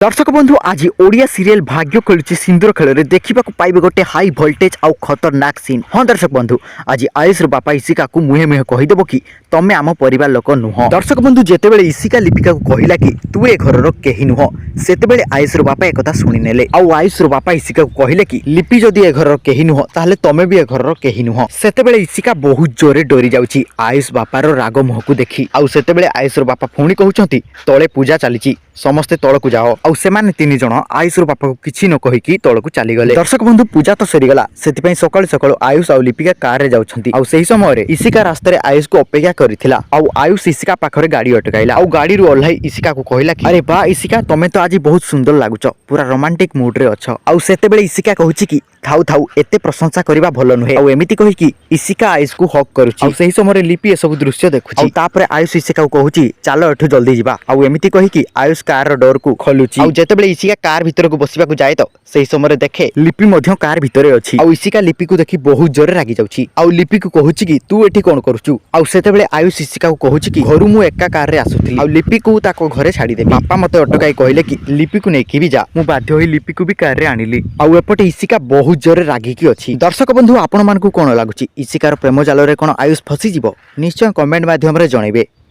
दर्शक बंधु आज ओडिया सीरियल भाग्य खेलुची सिंदूर खेल में देखा पाइबे गोटे हाई भोल्टेज आउ खतरनाक सीन। हाँ दर्शक बंधु आज आयुष बापा इशिका को मुहे मुहे कहीदेव कि तमें आम परिवार लोक नुह। दर्शक बंधु जितेबाला इशिका लिपिका को कहला कि तू ए घर कहीं नुह से आयुष बापा एक शुणिने आउ आयुष बापा इशिका को कहले कि लिपि जदि ए घर कहीं नुह ताहले तमें भी ए घर कहीं नुह। सेतेबेले इशिका बहुत जोरे डरी जाउची आयुष बापार राग मुह को देखी। आउ सेतेबेले आयुष बापा पुणी कहउचंती तले पूजा चली समस्ते तलकू जाओ। आउ सेमाने तीन जण आयुष बापा को किछि न कहिकी तलकू चली गले। दर्शक बंधु पूजा तो सरीगला सेतिपई सकाळु सकाळु आयुष आउ लिपिका कार रे जाउछंती। आउ सेही समय रे इशिका रास्ता रे आयुष को अपेक्षा करिथिला। आउ आयुष इशिका पाखरे गाड़ी अटकाइला। आउ गाड़ी रु ओल्हाई इशिका को कहला कि अरे बा इशिका तमे तो आज बहुत सुंदर लागुच पूरा रोमांटिक मूड रे अछ। आउ सेतेबेले इशिका कहूची कि थाउ थाउ एते प्रशंसा करिबा भलो नुहे। आउ एमिति कहि कि इशिका आयुष को हक करूची। आउ सेही समय रे लिपि ए सब दृश्य देखुची। आउ तापरे आयुष इशिका को कहूची चलो एठु जल्दी जिबा। आउ एमिति कहि कि आयुष कार रो डोर को खोलुची। आउ जेतेबेले इशिका कार भीतर को बसिबा को जाए तो सेही समय देखे लिपि मध्य कार भितरे अछि। आउ इशिका लिपि को देखि बहुत जोरे रागी जाउची। आउ लिपि को कहूची कि तू एठी कोन करूचु। आउ सेतेबेले आयुष इशिका को कहूची कि घरु मु एका कार रे आसुथि। आउ लिपि को ताको घरे छाडी दे। बापा मते अटकाई कहले कि लिपि को नेकी भी जा। मु बाध्य होई लिपि को भी कार रे आनिली। आउ एपटे इशिका बहुत जोरे रागी की अछि। दर्शक बंधु आपण मानकु कोन लागुची इशिकार प्रेम जाल रे कोन आयुष फसी जिवो निश्चय कमेंट माध्यम रे जणैबे।